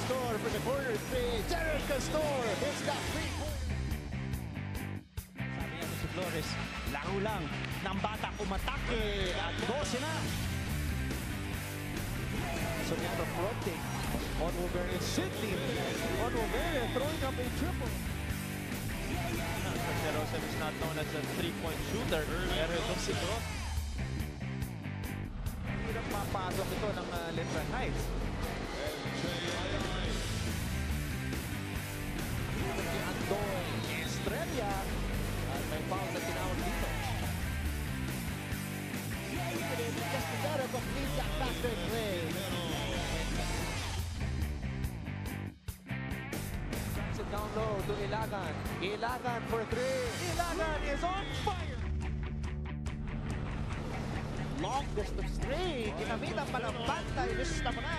Castor for the corner three. Jared Castor hits that three-pointer. Sabi niya si Flores, laro lang ng bata kumatake at 12 na. So now the fronting on Wolverine Sydney. On Wolverine throwing up a triple. Joseph is not known as a three-point shooter. Pero itong si Cross. Hirap papasok ito ng Lindran Heights. Si Andoy Estrella. At may foul na tinawag dito. Just to better complete that backward play. Drops it down low to Ilagan. Ilagan for three. Ilagan is on fire. Long distance three. Ginamitan pa ng bantay. Lista mo na.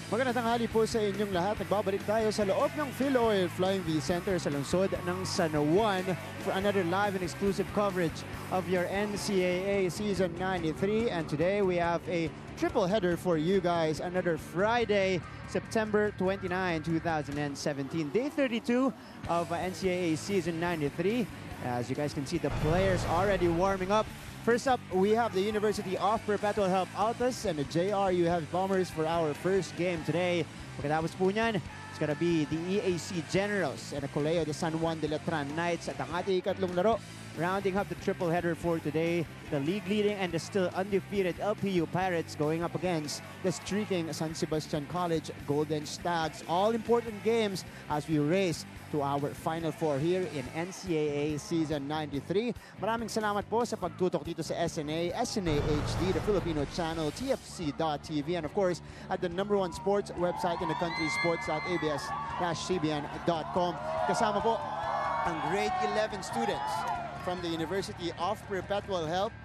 Magandang tanghali po sa inyong lahat. Nagbabalik tayo sa loob ng Philoil Flying V Center sa lungsod ng San Juan for another live and exclusive coverage of your NCAA Season 93. And today we have a triple header for you guys. Another Friday, September 29, 2017. Day 32 of NCAA Season 93. As you guys can see, the players already warming up. First up, we have the University of Perpetual Help Altas and the JRU have Bombers for our first game today. Pagkatapos po niyan, it's gonna be the EAC Generals and the Colegio de San Juan de Letran Knights at ang ating ikatlong laro. Rounding up the triple header for today, the league leading and the still undefeated LPU Pirates going up against the streaking San Sebastian College Golden Stags. All important games as we race to our Final Four here in NCAA Season 93. Maraming salamat po sa pagtutok dito sa SNA, SNA HD, the Filipino channel, TFC.TV, and of course, at the #1 sports website in the country, sports.abs-cbn.com. Kasama po ang grade 11 students from the University of Perpetual Help.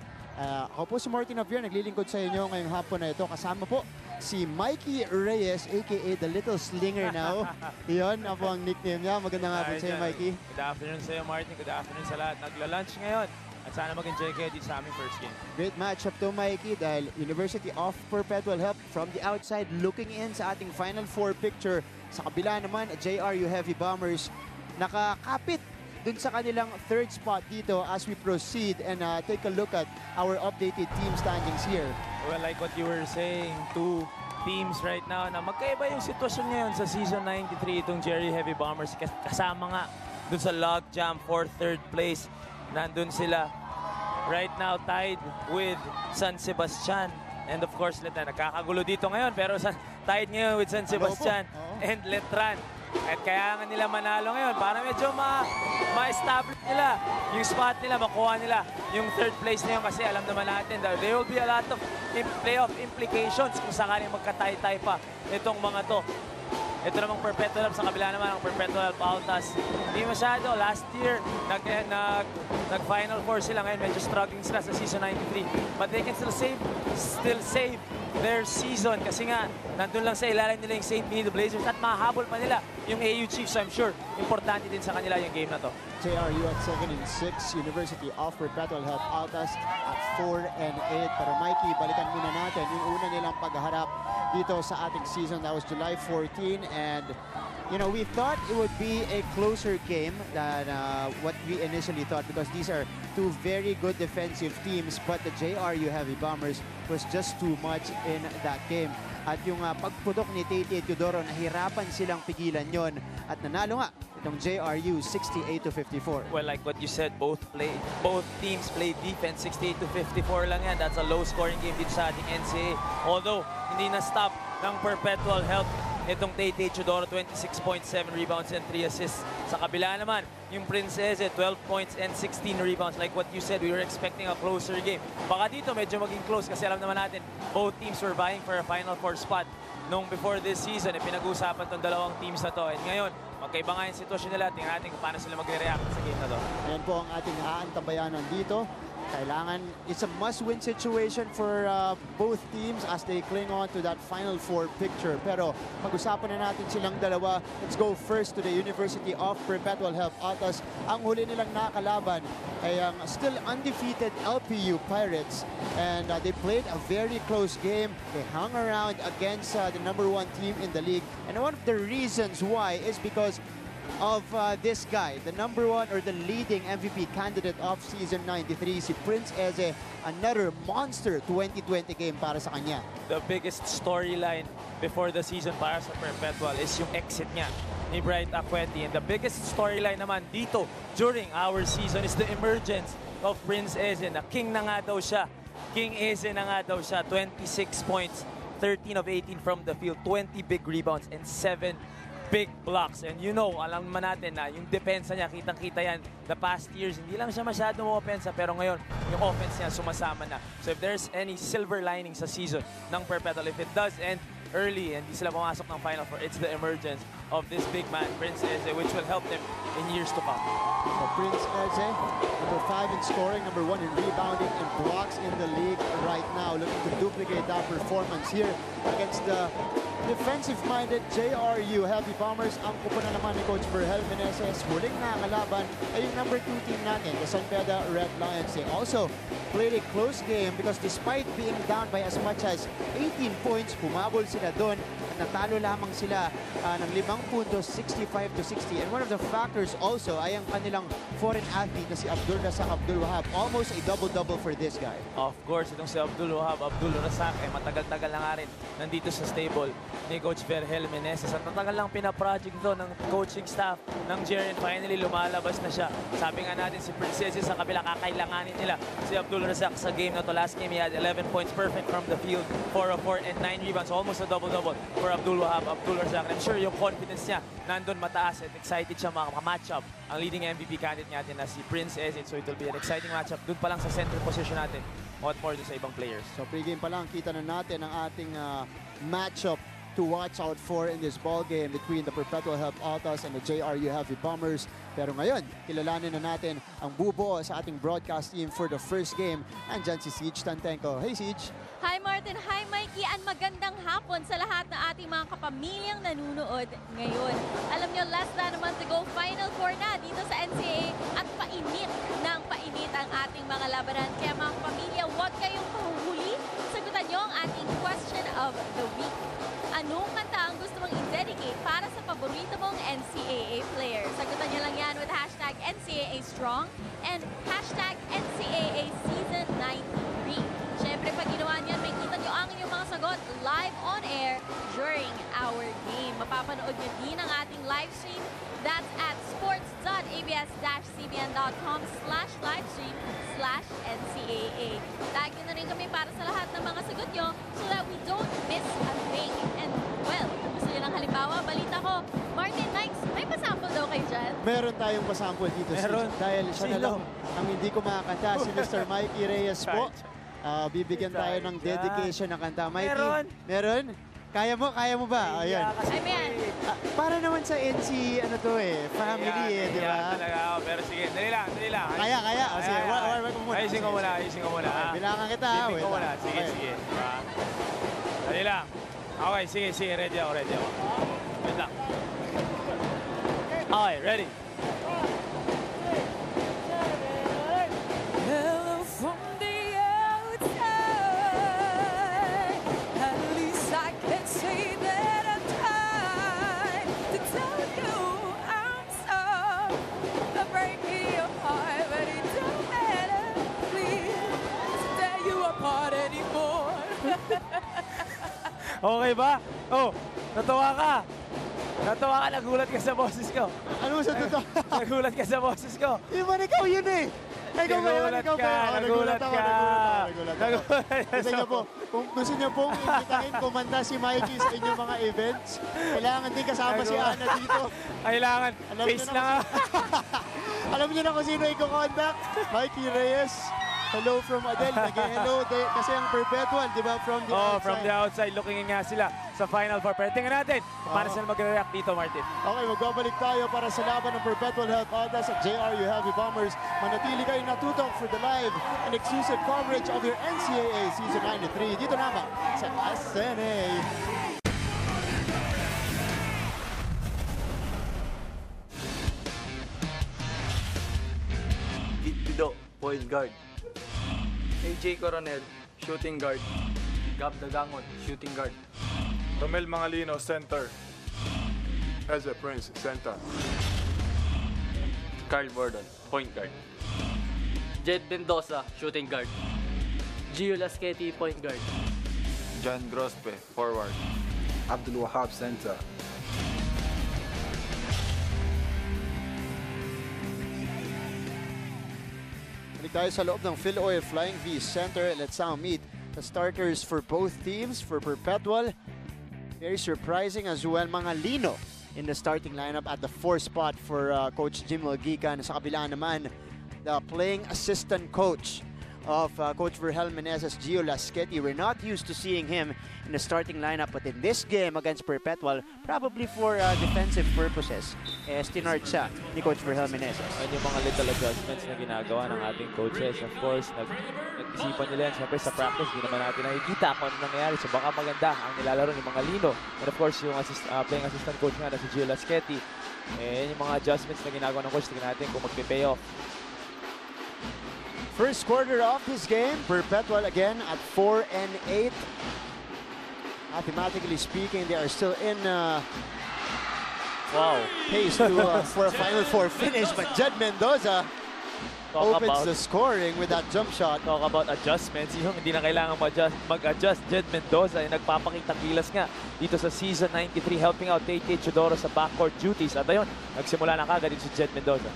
Ako po si Martin Javier, naglilingkod sa inyo ngayong hapon na ito. Kasama po si Mikey Reyes, aka The Little Slinger now. Iyon na po ang nickname niya. Magandang hapon sa iyo, Mikey. Good afternoon sa iyo, Martin. Good afternoon sa lahat. Nagla-lunch ngayon. At sana mag-enjoy kayo dito sa aming first game. Great matchup to, Mikey, dahil University of Perpetual Help from the outside looking in sa ating Final Four picture. Sa kabila naman, JRU Heavy Bombers nakakapit dun sa kanilang third spot dito as we proceed and take a look at our updated team standings here. Well, like what you were saying, two teams right now na magkaiba yung sitwasyon ngayon sa Season 93 itong JRU Heavy Bombers. Kasama nga dun sa logjam for third place. Nandun sila right now tied with San Sebastian. And of course, Letran. Nakakagulo dito ngayon pero tied ngayon with San Sebastian and Letran. At kaya nga nila manalo ngayon para medyo ma-establish nila yung spot nila, makuha nila yung third place na yun kasi alam naman natin there will be a lot of playoff implications kung sakaling magkatay-tay pa itong mga to. Ito namang Perpetual Help, sa kabila naman ang Perpetual Help Altas. Hindi masyado. Last year, nag-Final Four sila. Ngayon, medyo struggling sila sa Season 93. But they can still save their season kasi nga, nandun lang sa ilalim nila yung St. Benito Blazers at mahabol pa nila yung AU Chiefs. I'm sure, importante din sa kanila yung game na to. JRU at 7-6, University of Perpetual Help Altas at 4-8. Pero Mikey, balikan muna natin yung una nilang pagharap dito sa ating season. That was July 14, and you know, we thought it would be a closer game than what we initially thought because these are two very good defensive teams, but the JRU Heavy Bombers was just too much in that game. At yung pagputok ni Tate Teodoro, nahirapan silang pigilan yon at nanalo nga itong JRU 68-54. Well, like what you said, both teams played defense. 68-54 lang yan. That's a low-scoring game dito sa ating NCAA. Although, hindi na-stop ng Perpetual Help itong Tate Teodoro, 26.7 rebounds and 3 assists. Sa kabila naman, yung Princess, 12 points and 16 rebounds. Like what you said, we were expecting a closer game. Baka dito medyo maging close kasi alam naman natin, both teams were vying for a Final Four spot nung before this season, pinag-uusapan tong dalawang teams na to. And ngayon, magkaiba nga yung sitwasyon nila. Tingnan natin kung paano sila magre-react sa game na to. Ayan po ang ating aantabayanan dito. Kailangan, it's a must-win situation for both teams as they cling on to that Final Four picture. Pero pag-usapan na natin silang dalawa. Let's go first to the University of Perpetual Help Atas. Ang huli nilang nakalaban ay ang still undefeated LPU Pirates. And they played a very close game. They hung around against the #1 team in the league. And one of the reasons why is because of this guy, the #1 or the leading MVP candidate of Season 93, si Prince Eze, another monster 2020 game para sa kanya. The biggest storyline before the season para sa Perpetual is yung exit niya ni Bright Aqueti. And the biggest storyline naman dito during our season is the emergence of Prince Eze. Na king na nga daw siya. King Eze na nga daw siya. 26 points, 13 of 18 from the field, 20 big rebounds, and 7 big blocks. And you know, alam naman natin na yung depensa niya, kitang-kita yan the past years. Hindi lang siya masyadong opensa, pero ngayon, yung offense niya sumasama na. So if there's any silver lining sa season ng Perpetual, if it does end early and di sila pumasok ng Final Four, it's the emergence of this big man, Prince Eze, which will help them in years to come. So Prince Eze, #5 in scoring, #1 in rebounding and blocks in the league right now. Looking to duplicate that performance here against the defensive-minded JRU Heavy Bombers. Ang kupunan naman ni Coach Berhel Meneses. Huling nakalaban ay yung #2 team natin, the San Pedro Red Lions. They also played a close game because despite being down by as much as 18 points, humabol sila doon. Natalo lamang sila ng 5 puntos, 65-60. And one of the factors also ay ang kanilang foreign athlete na si Abdul Razak Abdul Wahab. Almost a double-double for this guy. Of course, itong si Abdul Wahab, Abdul Razak, matagal-tagal na nga rin nandito sa stable ni Coach Berhel Meneses. At matagal lang pinaproject ito ng coaching staff ng JRU. Finally, lumalabas na siya. Sabi nga natin si Prince Eze sa kabila, kakailanganin nila si Abdul Razak sa game na to. Last game, he had 11 points, perfect from the field, 4 of 4 and 9 rebounds. Almost a double-double for Abdul Wahab, Abdul Razak. I'm sure yung confidence niya nandun mataas at excited siya match-up ang leading MVP candidate natin na si Prince Eze. So it will be an exciting matchup. Doon pa lang sa center position natin. What more doon sa ibang players. So pregame pa lang, kita na natin ang ating matchup to watch out for in this ball game between the Perpetual Help Altas and the JRU Heavy Bombers. Pero ngayon, kilalanin na natin ang bubuo sa ating broadcast team for the first game. Andyan si Siege Tantenko. Hey Siege! Hi Martin, hi Mikey, and magandang hapon sa lahat ng ating mga kapamilyang nanunood ngayon. Alam nyo, less than a month ago, Final Four na dito sa NCAA at painit ng painit ang ating mga labanan. Kaya mga kapamilya, huwag kayong pahuhuli. Sagutan nyo ang ating question of the week. Anong kanta ang gusto mong i-dedicate para sa paborito mong NCAA player? Sagutan nyo lang yan with hashtag NCAA Strong and hashtag NCAA Season 93. Siyempre, pag ginawa niyan, may kita nyo ang inyong mga sagot live on air during our game. Mapapanood nyo din ang ating live stream. That's at sports.abs-cbn.com/livestream/NCAA. Tag nyo na rin kami para sa lahat ng mga sagot nyo so that we don't miss a thing. And, well, gusto nyo ng halimbawa, balita ko, Martin, Nikes, may pasample daw kayo dyan? Meron tayong pasample dito. Meron. Dahil siya na lang ang hindi kumakanta, si Mr. Mikey Reyes po. Bibigyan tayo ng dedication ng kanta. Mikey, meron? Kaya mo ba? Ayan. Ay, man. Para naman sa NC, ano to family di ba? Talaga ako, pero sige, dali lang. Kaya. Sige, wag mo muna. Ayusin ko muna. Bilangan kita. Ayusin ko muna. Sige. Dali lang. Okay, sige, ready ako. Wait lang. Okay, ready. Hello from the outside. At least I can say that I'm trying to tell you I'm sorry. I'm breaking your heart, but it don't matter. Please, tear you apart anymore. Okay ba? Oh, natawa ka. Nagulat ka sa boses ko. Ano sa totoo? Nagulat ka sa boses ko. Yung man, ikaw yun eh. Nagulat ka. Kung gusto niyo pong imbitahin kumanta si Mikey sa inyong mga events, kailangan din kasama si Ana dito. Kailangan. Face lang. Alam niyo na kung sino i-contact? Mikey Reyes. Hello from Adele. Nag-hello kasi ang Perpetual, di ba? From the outside. From the outside. Looking nga sila. sa Final Four. Pero tingnan natin kung paano sila mag-react dito, Martin. Okay, magbabalik tayo para sa laban ng Perpetual Health Audas at JRU Heavy Bombers. Manatili kayong natutok for the live and exclusive coverage of your NCAA Season 93 dito naman sa SNA. Pido, point guard. AJ Coronel, shooting guard. Gab Dagangon, shooting guard. Romel Mangalino, center. Ezra Prince, center. Carl Bordon, point guard. Jed Mendoza, shooting guard. Gio Lasqueti, point guard. John Grospe, forward. Abdul Wahab, center. Balik tayo sa loob ng Phil Oil Flying V Center. Let's now meet the starters for both teams. For Perpetual, very surprising as well, Mangalino in the starting lineup at the 4th spot for Coach Jim Walgican. Sa kabila naman, the playing assistant coach of Coach Virgel Meneses, Gio Lasqueti. We're not used to seeing him in the starting lineup, but in this game against Perpetual, probably for defensive purposes, stinart siya ni Coach Virgel Meneses. Yan yung mga little adjustments na ginagawa ng ating coaches. Of course, nag-isipan nila yan. Siyempre sa practice, hindi naman natin nakikita kung ano nangyayari. So baka maganda ang nilalaro ni Mangalino. And of course, yung playing assistant coach nga na si Gio Lasqueti. Yan yung mga adjustments na ginagawa ng coach. Tingnan natin kung mag-pay off. First quarter of this game, Perpetual again at 4-8. Mathematically speaking, they are still in pace for a Final Four finish, but Jed Mendoza opens the scoring with that jump shot. Talk about adjustments. Yung hindi na kailangan mag-adjust. Jed Mendoza ay nagpapakitang kilas nga dito sa Season 93, helping out Tate Chodoro sa backcourt duties. At ayun, nagsimula na kagad dito si Jed Mendoza.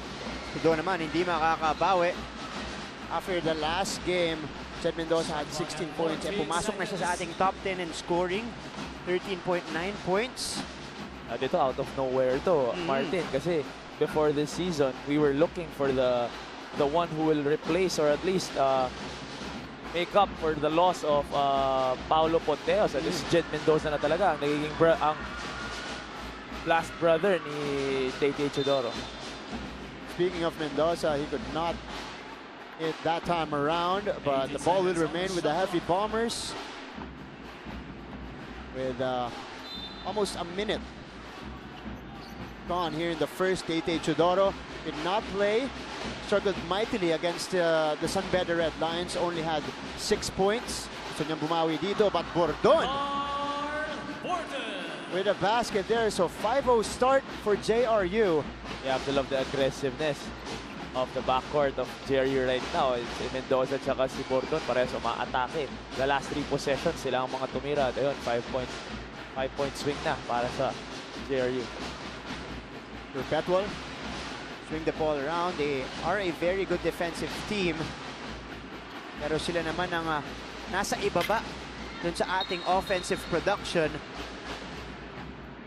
Ito naman, hindi makakabawi. After the last game, Jed Mendoza had 16 points. Pumasok na siya sa ating top 10 in scoring. 13.9 points. Dito out of nowhere to, Martin. Kasi before this season, we were looking for the one who will replace or at least make up for the loss of Paulo Ponteos. At this Jed Mendoza na talaga ang nagiging ang last brother ni Tate Chodoro. Speaking of Mendoza, he could not hit that time around, but the ball will remain with the Heavy Bombers with almost a minute gone here in the first. Tate Chodoro did not play, struggled mightily against the Sunbedder Red Lions, only had 6 points. So niyang bumawi dito, but Bordon with a basket there. So 5-0 start for JRU. You have to love the aggressiveness of the backcourt of JRU right now. Si Mendoza at si Bordon parehas umaatake. The last 3 possessions, sila ang mga tumira. At ayun, 5-point swing na para sa JRU. Perpetual swing the ball around. They are a very good defensive team. Pero sila naman ang nasa ibaba dun sa ating offensive production.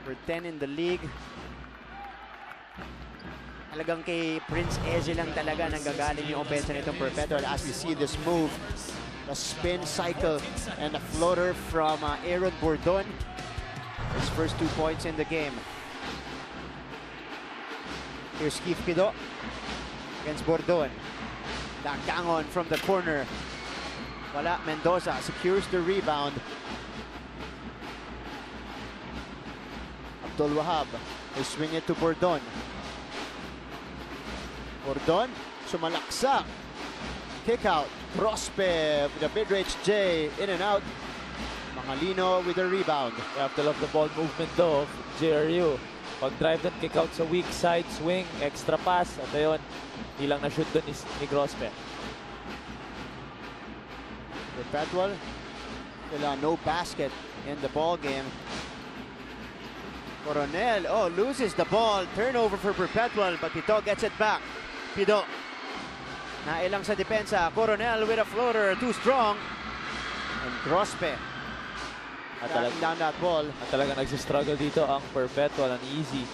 We're 10 in the league. Talagang kay Prince Eze lang talaga nanggagaling yung offense nitong Perpetual as we see this move. The spin cycle and a floater from Aaron Bordon. His first 2 points in the game. Here's Keith Pido against Bordon. Dagangon from the corner. Wala, Mendoza secures the rebound. Abdul Wahab, they swing it to Bordon. Bordon, sumalaksa. Kick out. Prospe with a mid-range J. In and out. Mangalino with the rebound. You have to love the ball movement though of JRU. Pag-drive doon, kick out sa weak side, swing, extra pass. At ayun, hindi lang na-shoot doon ni Grospe. Perpetual, still no basket in the ball game. Coronel, loses the ball. Turnover for Perpetual, but Pido gets it back. Pido, nailang sa depensa. Coronel with a floater, too strong. And Grospe, down that ball. At talagang nagsistruggle dito ang Perpetual. An easy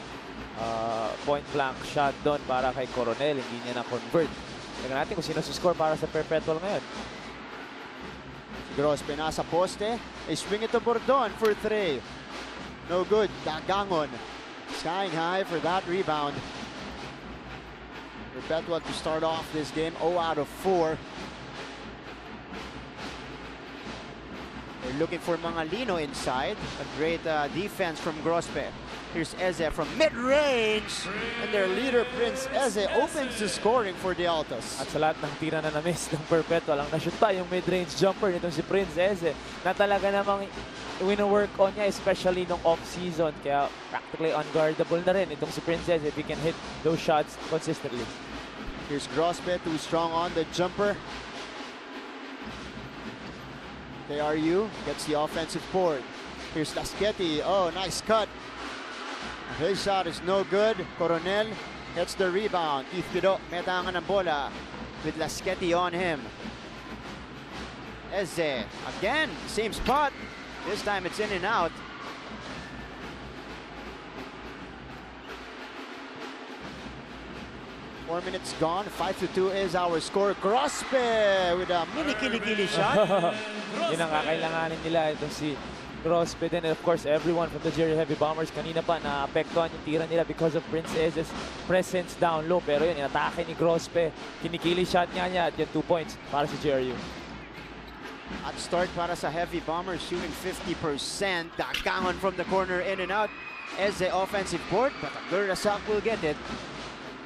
point-blank shot doon para kay Coronel. Hindi niya na-convert. Tingnan natin kung sino score para sa Perpetual ngayon. Grospe nasa poste. They swing it to Bordon for 3. No good. Dagangon skying high for that rebound. Perpetual to start off this game, 0 out of 4. They're looking for Mangalino inside. A great defense from Grospe. Here's Eze from mid-range. And their leader, Prince Eze, opens the scoring for the Altas. At sa lahat ng tira na na-miss ng Perpetual, ang na-shoot pa yung mid-range jumper nitong si Prince Eze na talaga namang win-work on niya, especially nung off-season. Kaya practically unguardable na rin itong si Prince Eze if he can hit those shots consistently. Here's Grospe, too strong on the jumper. JRU gets the offensive board. Here's Lasqueti. Oh, nice cut. His shot is no good. Coronel gets the rebound. Keith Pido, metangan ng bola with Lasqueti on him. Eze, again, same spot. This time it's in and out. Four minutes gone. 5-2 is our score. Grospe with a mini kili-kili shot. Yun ang kakailanganin nila itong si Grospe din. And of course, everyone from the JRU Heavy Bombers kanina pa na-apektuhan yung tira nila because of Prince Eze's presence down low. Pero yun, inatake ni Grospe. Kinikili shot niya at yung 2 points para sa JRU. At start para sa Heavy Bombers, shooting 50%. Dagangon from the corner, in and out. Eze offensive board, but Abdul Razak will get it.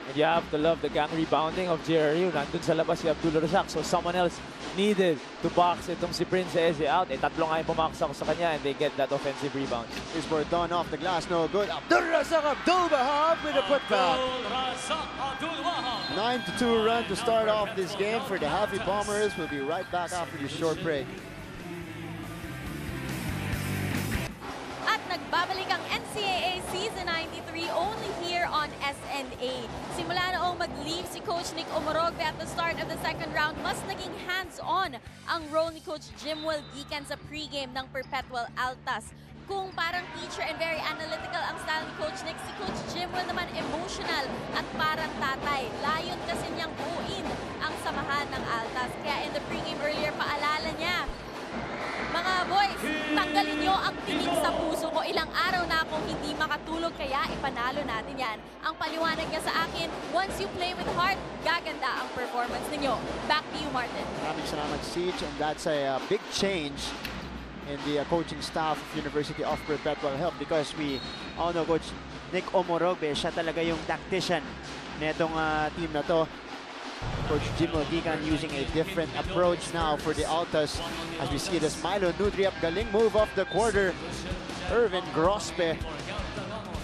And you have to love the gang rebounding of JRU. Nandun sa labas si Abdul Razak. So someone else needed to box itong si Prince Eze out. Tatlo nga yung pumaksak sa kanya and they get that offensive rebound. Here's Bordon off the glass, no good. Abdul Razak Abdul-Wahab with a putback. 9-2 run to start off this game for the Heavy Bombers. We'll be right back after this short break. At nagbabalik ang NCAA Season 93 only here on SNA. Simula noong mag-leave si Coach Nick Omorogbe at the start of the second round, mas naging hands-on ang role ni Coach Jimwell gikan sa pregame ng Perpetual Altas. Kung parang teacher and very analytical ang style ni Coach Nick, si Coach Jimwell naman emotional at parang tatay. Layon kasi niyang buuin ang samahan ng Altas. Kaya in the pregame earlier, paalala niya, mga boys, tanggalin nyo ang tinig sa puso ko. Ilang araw na akong hindi makatulog, kaya ipanalo natin yan. Ang paliwanag niya sa akin, once you play with heart, gaganda ang performance ninyo. Back to you, Martin. Maraming salamat, Siege, and that's a big change in the coaching staff of University of Perpetual Help because we all know Coach Nick Omorogbe, siya talaga yung tactician netong team na to. Coach Jim Gigan using a different approach now for the Altas as we see this Milo Nudriap galing move off the quarter. Irvin Grospe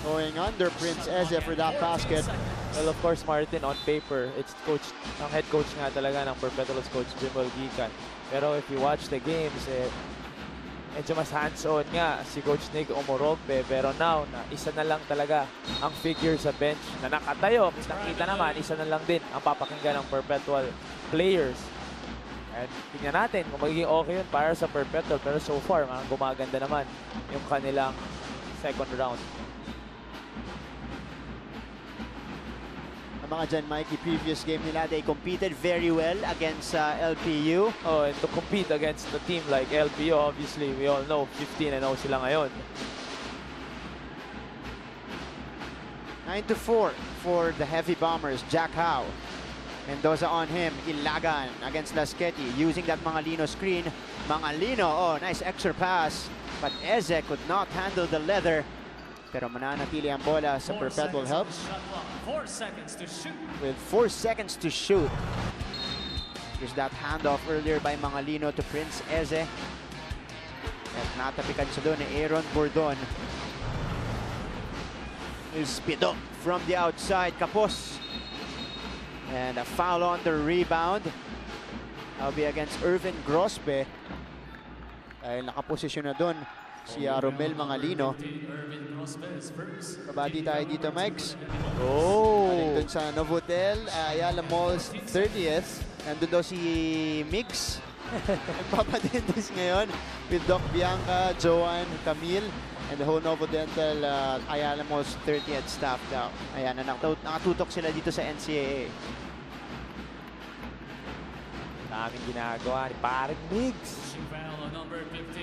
going under Prince Eze for that basket. Well, of course, Martin, on paper, it's ang head coach nga talaga ng Perpetual's Coach Jim Gigan. Pero if you watch the games, medyo mas hands-on nga si Coach Nick Omorogbe. Pero now, isa na lang talaga ang figure sa bench na nakatayo. Kita naman, isa na lang din ang papakinggan ng Perpetual players. And tingnan natin kung magiging okay yun para sa Perpetual. Pero so far, gumaganda naman yung kanilang second round. Ang mga dyan, Mikey, previous game nila, they competed very well against LPU. Oh, and to compete against the team like LPU, obviously, we all know 15-0 sila ngayon. 9-4 for the Heavy Bombers. Jack Howe. Mendoza on him. Ilagan against Lasqueti using that Mangalino screen. Mangalino, oh, nice extra pass. But Eze could not handle the leather. Pero mananatili ang bola sa Perpetual Help. 4 seconds to shoot. With 4 seconds to shoot. There's that handoff earlier by Mangalino to Prince Eze. At natapikan siya doon ni Aaron Bordon. Here's Pido from the outside. Kapos. And a foul on the rebound. That'll be against Irvin Grospe. Dahil nakaposisyon na doon si Romel Mangalino. Kabati tayo dito, Mikes. Oh! Doon sa Novotel, Ayala Mall's 30th. Nandun daw si Mix. Nagpapadentes ngayon with Doc Bianca, Joanne, Camille, and the whole Novodental Ayala Mall's 30th staff daw. Ayan, nakatutok sila dito sa NCAA. Daming ginagawa ni Paring Migs.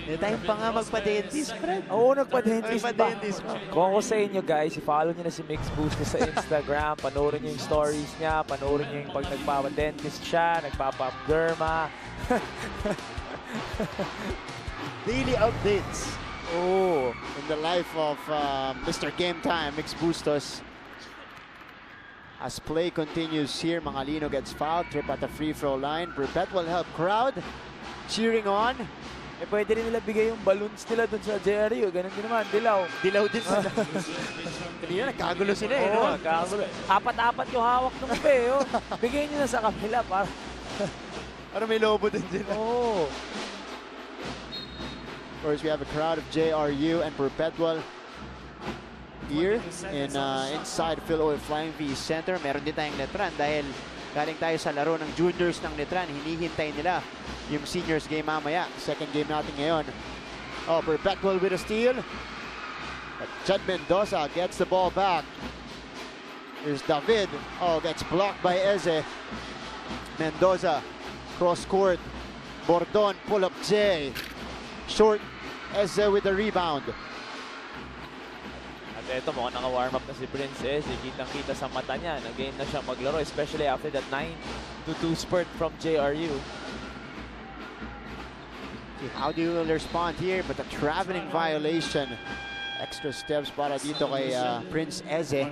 May time pa nga magpa-dentist, Fred. Oo, nagpa-dentist pa. Nagpa-dentist pa. Kung ako sa inyo guys, i-follow nyo na si Migs Booster sa Instagram. Panoorin nyo yung stories niya. Panoorin nyo yung pag nagpapa-dentist siya, nagpapa-derma. Daily updates. Oo. In the life of Mr. Game Time, Migs Bustos. As play continues here, Mangalino gets fouled, trip at the free throw line. Perpetual help crowd cheering on. Eh, pwede rin nila bigay yung balloons nila dun sa JRU. Ganun din naman, dilaw. Dilaw din sila. Kanina nagkagulo sila eh. Oo, No? nagkagulo. Apat-apat yung hawak ng pe, oh. Bigay nyo na sa kapila para... Ano may lobo din sila. Oo. Of course, we have a crowd of JRU and Perpetual here in inside Phil Flying V Center. Meron din tayong Netran dahil galing tayo sa laro ng juniors ng Netran. Hinihintay nila yung seniors game mamaya. Second game natin ngayon. Oh, Perpetual with a steal. But Chad Mendoza gets the ball back. Here's David. Oh, gets blocked by Eze. Mendoza, cross court. Bordon, pull up J. Short, Eze with the rebound. At ito, mukhang naka-warm up na si Princess. Kitang-kita sa mata niya. Nag-game na siya maglaro, especially after that 9-2 spurt from JRU. How do you respond here? But a traveling violation. Extra steps para dito kay Prince Eze.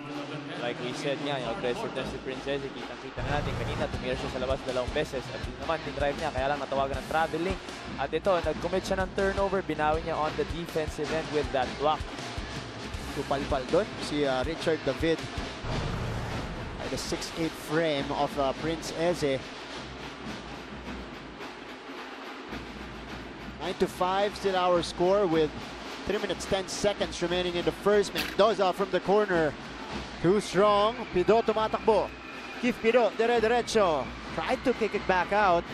Like we said nga, yung aggressiveness si Prince Eze, kitang-kita na natin. Kanina, tumira siya sa labas 2 beses. At yun naman, din-drive niya. Kaya lang natawagan ng traveling. At ito, nag-commit siya ng turnover. Binawi niya on the defensive end with that block. Tupalpal doon si Richard David. By the 6'8 frame of Prince Eze. 9-5 still our score with 3 minutes 10 seconds remaining in the first. Mendoza from the corner. Too strong. Pido tumatakbo. Keith Pido, dire-diretso. Tried to kick it back out.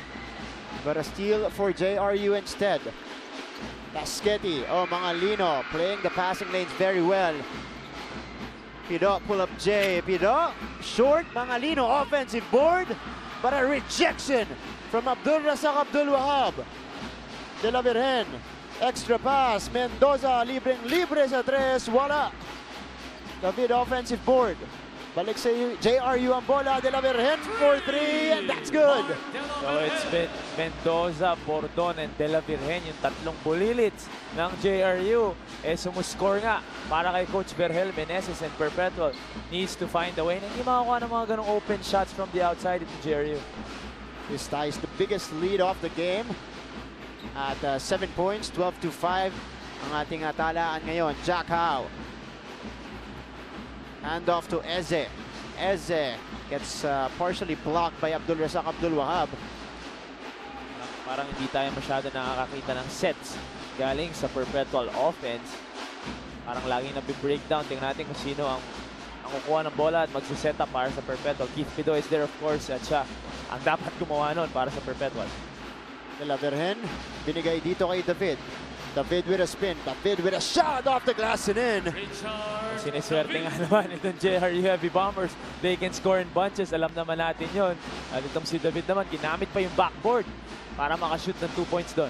But a steal for JRU instead. Lasqueti, oh, Mangalino playing the passing lanes very well. Pido, pull up J. Pido, short, Mangalino, offensive board. But a rejection from Abdul Razak Abdul Wahab. De la Virgen, extra pass. Mendoza, libreng-libre sa 3, wala. David, offensive board. Balik sa JRU ang bola. De la Virgen for 3, and that's good. So it's been Mendoza, Bordon, and De La Virgen, yung tatlong bulilits ng JRU. Eh, sumuscore nga para kay Coach Vergel Meneses, and Perpetual needs to find a way. Hindi makakuha ng mga ganong open shots from the outside in JRU. This ties the biggest lead of the game at 7 points, 12-5 ang ating talaan ngayon. Jack Howe. Hand off to Eze. Eze gets partially blocked by Abdul Razak Abdul Wahab. Parang hindi tayo masyado nakakakita ng sets galing sa Perpetual offense. Parang laging nabi-breakdown. Tingnan natin kung sino ang kukuha ng bola at magsiset up para sa Perpetual. Keith Pido is there of course at siya ang dapat gumawa nun para sa Perpetual. De la Virgen, binigay dito kay David. David with a spin. David with a shot off the glass and in. Siniswerte nga naman itong JRU Heavy Bombers. They can score in bunches. Alam naman natin yun. At itong si David naman, ginamit pa yung backboard para makashoot ng 2 points doon.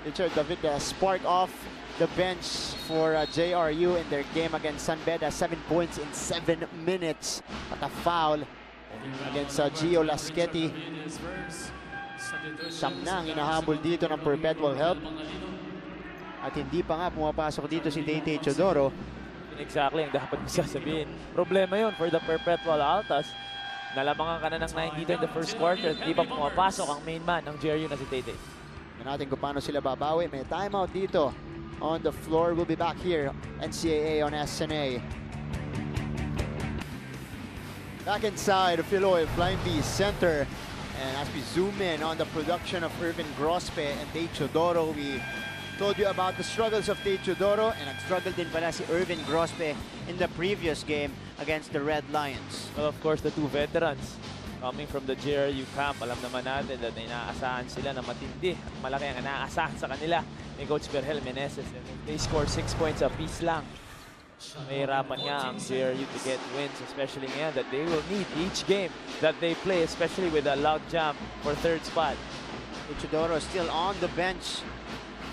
Richard David spark off the bench for JRU in their game against San Beda. 7 points in 7 minutes. At a foul against Gio Lasqueti. Siyam na ang inahabol dito ng Perpetual help. At hindi pa nga pumapasok dito si Tay Chodoro. Exactly ang dapat mo sasabihin. Problema yun for the Perpetual Altas. Nalamangan ka na ng 9 dito in the first quarter. Hindi pa pumapasok ang main man ng JRU na si Tay. Tignan natin kung paano sila babawi. May timeout dito on the floor. We'll be back here. NCAA on SNA. Back inside of Philoy Flying V Center. And as we zoom in on the production of Irvin Grospe and Tay Chodoro, we told you about the struggles of Tay Chodoro, and nag-struggle din pala si Irvin Grospe in the previous game against the Red Lions. Well, of course, the 2 veterans coming from the JRU camp. Alam naman natin na inaasahan sila na matindi at malaki ang inaasahan sa kanila ni Coach Vergel Meneses. They score 6 points apiece lang. mahirapan nga ang JRU to get wins, especially ngayon that they will need each game that they play, especially with a logjam for third spot. Ichidoro still on the bench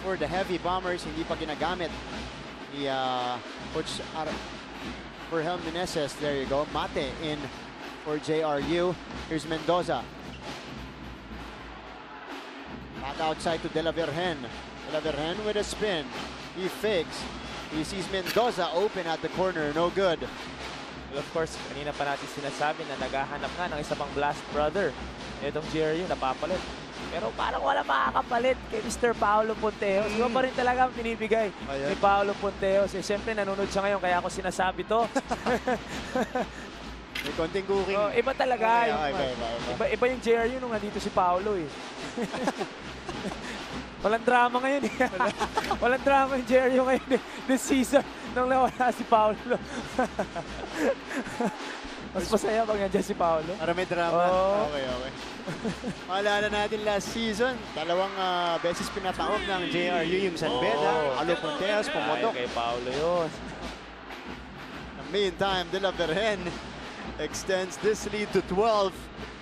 for the Heavy Bombers. Hindi pa ginagamit ni Coach Berhel Meneses. There you go. Mate in for JRU. Here's Mendoza. Back outside to De La Virgen. De La Virgen with a spin. He fakes. He sees Mendoza open at the corner. No good. Well, of course, kanina pa natin sinasabi na naghahanap nga ng isa pang blast brother. Itong JRU napapalit. Pero parang wala makakapalit kay Mr. Paolo Ponteos. Iba pa rin talaga ang pinibigay ni Paolo Ponteos. Eh, siyempre, nanonood siya ngayon kaya ako sinasabi to. May konting cooking. Oh, iba talaga. Iba yung JRU nung nandito si Paolo eh. Walang drama ngayon eh. Walang drama yung JRU ngayon eh. This season nung nawala si Paolo. Mas masaya pag nandiyan si Paolo. Para may drama. Oh. Okay. Maalala natin last season, dalawang beses pinataob ng JRU yung San Beda. Paolo Ponteos, pumotok. Kay Paolo yun. In the meantime, De La Virgen extends this lead to 12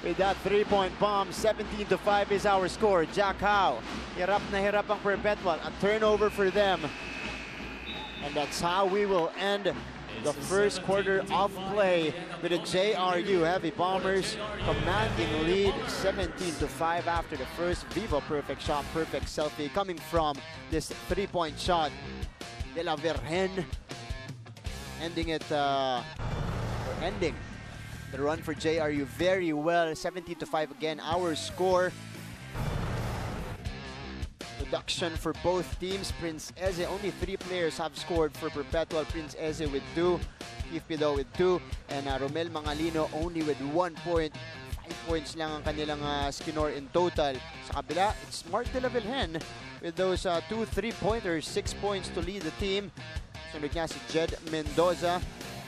with that three-point bomb. 17-5 is our score. Jack Howe, hirap na hirap ang Perpetual. A turnover for them. And that's how we will end the first quarter of play with the JRU Heavy Bombers commanding lead 17-5 after the first Viva perfect shot, perfect selfie coming from this three-point shot. De La Virgen ending the run for JRU very well. 17-5 again, our score. Production for both teams. Prince Eze, only 3 players have scored for Perpetual. Prince Eze with 2, Keith Pido with 2, and Romel Mangalino only with 1 point. 5 points lang ang kanilang skinor in total. Sa kabila, it's Mark De La Virgen with those 2 3-pointers, 6 points to lead the team. Sunod niya si Jed Mendoza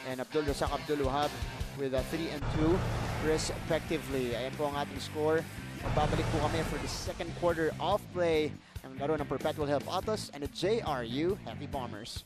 and Abdul Razak Abdul Wahab with 3 and 2 respectively. Ayan po ang ating score. Magbabalik po kami for the second quarter of play ng laro ng Perpetual Help Autos and the JRU Heavy Bombers.